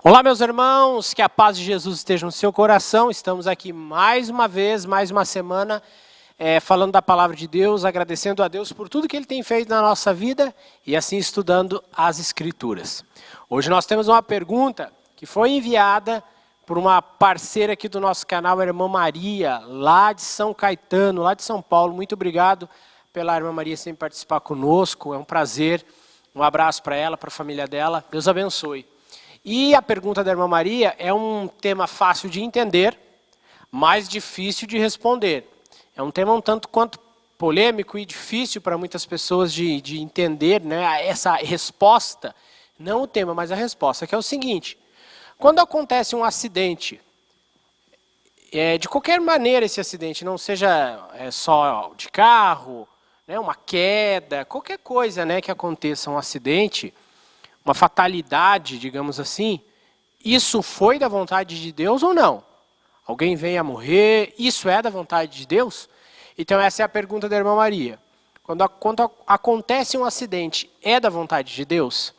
Olá, meus irmãos, que a paz de Jesus esteja no seu coração. Estamos aqui mais uma vez, mais uma semana, falando da palavra de Deus, agradecendo a Deus por tudo que Ele tem feito na nossa vida e assim estudando as Escrituras. Hoje nós temos uma pergunta que foi enviada por uma parceira aqui do nosso canal, a irmã Maria, lá de São Caetano, lá de São Paulo. Muito obrigado pela irmã Maria sempre participar conosco, é um prazer. Um abraço para ela, para a família dela. Deus abençoe. E a pergunta da irmã Maria é um tema fácil de entender, mas difícil de responder. É um tema um tanto quanto polêmico e difícil para muitas pessoas de entender, né, essa resposta. Não o tema, mas a resposta, que é o seguinte. Quando acontece um acidente, de qualquer maneira esse acidente, não seja só de carro, né, uma queda, qualquer coisa, né, que aconteça um acidente, uma fatalidade, digamos assim, isso foi da vontade de Deus ou não? Alguém vem a morrer, isso é da vontade de Deus? Então essa é a pergunta da irmã Maria. Quando acontece um acidente, é da vontade de Deus?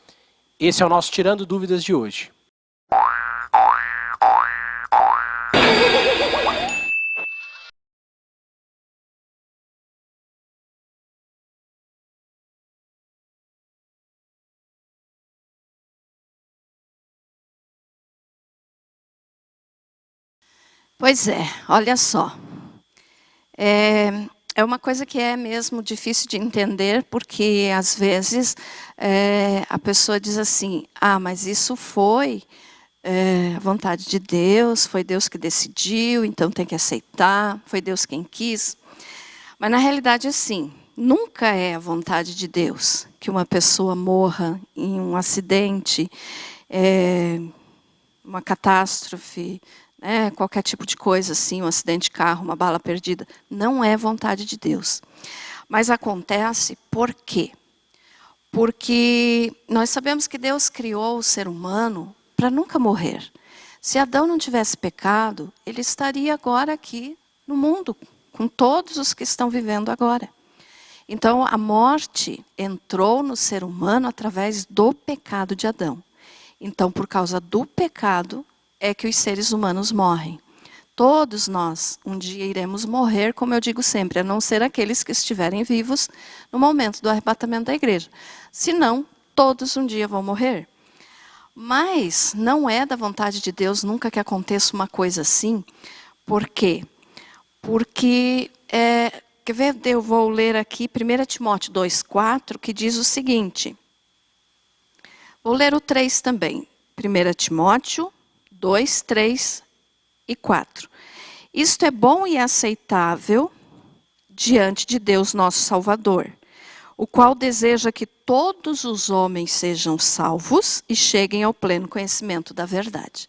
Esse é o nosso Tirando Dúvidas de hoje. Pois é, olha só. É uma coisa que é mesmo difícil de entender, porque às vezes a pessoa diz assim, mas isso foi a vontade de Deus, foi Deus que decidiu, então tem que aceitar, foi Deus quem quis. Mas na realidade assim, nunca é a vontade de Deus que uma pessoa morra em um acidente, uma catástrofe, qualquer tipo de coisa assim, um acidente de carro, uma bala perdida, não é vontade de Deus. Mas acontece por quê? Porque nós sabemos que Deus criou o ser humano para nunca morrer. Se Adão não tivesse pecado, ele estaria agora aqui no mundo, com todos os que estão vivendo agora. Então a morte entrou no ser humano através do pecado de Adão. Então por causa do pecado, é que os seres humanos morrem. Todos nós um dia iremos morrer, como eu digo sempre, a não ser aqueles que estiverem vivos no momento do arrebatamento da igreja. Senão, todos um dia vão morrer. Mas não é da vontade de Deus nunca que aconteça uma coisa assim. Por quê? Porque, quer ver, eu vou ler aqui 1 Timóteo 2,4, que diz o seguinte. Vou ler o 3 também. 1 Timóteo 2, 3 e 4. Isto é bom e aceitável diante de Deus nosso Salvador, o qual deseja que todos os homens sejam salvos e cheguem ao pleno conhecimento da verdade.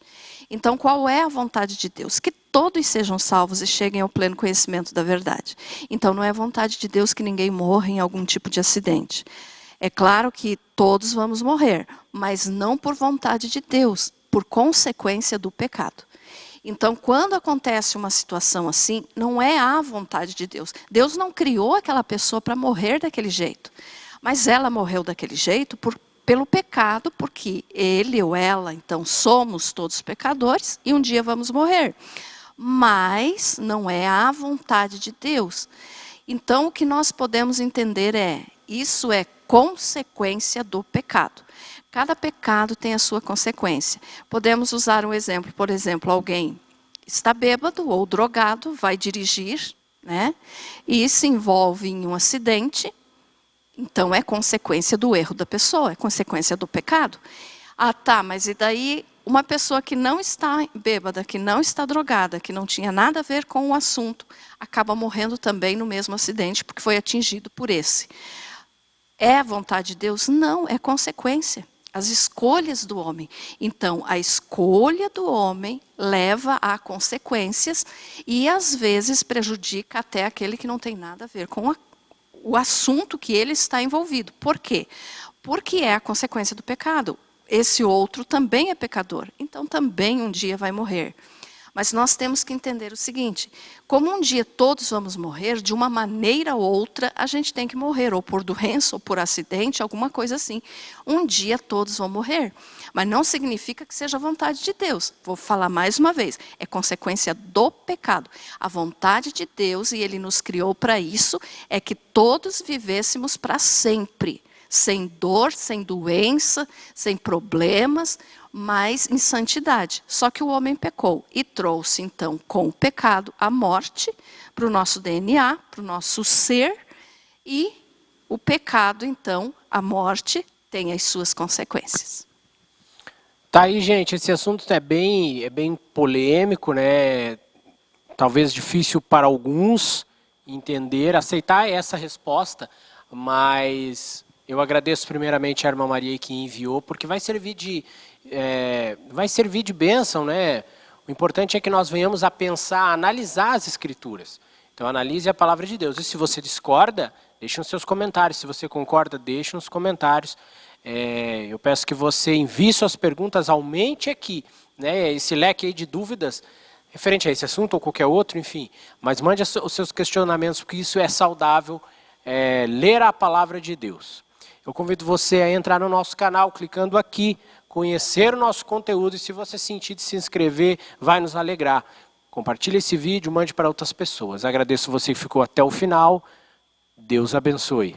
Então, qual é a vontade de Deus? Que todos sejam salvos e cheguem ao pleno conhecimento da verdade. Então, não é vontade de Deus que ninguém morra em algum tipo de acidente. É claro que todos vamos morrer, mas não por vontade de Deus, por consequência do pecado. Então, quando acontece uma situação assim, não é a vontade de Deus. Deus não criou aquela pessoa para morrer daquele jeito. Mas ela morreu daquele jeito pelo pecado, porque ele ou ela, então, somos todos pecadores e um dia vamos morrer. Mas não é a vontade de Deus. Então, o que nós podemos entender isso é consequência do pecado. Cada pecado tem a sua consequência. Podemos usar um exemplo, por exemplo, alguém está bêbado ou drogado, vai dirigir, e se envolve em um acidente, então é consequência do erro da pessoa, é consequência do pecado. Mas e daí uma pessoa que não está bêbada, que não está drogada, que não tinha nada a ver com o assunto, acaba morrendo também no mesmo acidente, porque foi atingido por esse. É a vontade de Deus? Não, é consequência. As escolhas do homem. Então, a escolha do homem leva a consequências e, às vezes, prejudica até aquele que não tem nada a ver com o assunto que ele está envolvido. Por quê? Porque é a consequência do pecado. Esse outro também é pecador, então também um dia vai morrer. Mas nós temos que entender o seguinte, como um dia todos vamos morrer, de uma maneira ou outra a gente tem que morrer, ou por doença, ou por acidente, alguma coisa assim. Um dia todos vão morrer, mas não significa que seja a vontade de Deus. Vou falar mais uma vez, é consequência do pecado. A vontade de Deus, e Ele nos criou para isso, é que todos vivêssemos para sempre. Sem dor, sem doença, sem problemas, mas em santidade. Só que o homem pecou e trouxe, então, com o pecado, a morte para o nosso DNA, para o nosso ser, e o pecado, então, a morte, tem as suas consequências. Tá aí, gente, esse assunto é bem polêmico, né? Talvez difícil para alguns entender, aceitar essa resposta, mas eu agradeço primeiramente a irmã Maria que enviou, porque vai servir de bênção, né? O importante é que nós venhamos a pensar, a analisar as Escrituras. Então analise a palavra de Deus. E se você discorda, deixe nos seus comentários. Se você concorda, deixe nos comentários. Eu peço que você envie suas perguntas, aumente aqui, né, esse leque aí de dúvidas referente a esse assunto ou qualquer outro, enfim. Mas mande os seus questionamentos, porque isso é saudável, ler a palavra de Deus. Eu convido você a entrar no nosso canal, clicando aqui, conhecer o nosso conteúdo, e se você sentir de se inscrever, vai nos alegrar. Compartilhe esse vídeo, mande para outras pessoas. Agradeço você que ficou até o final. Deus abençoe.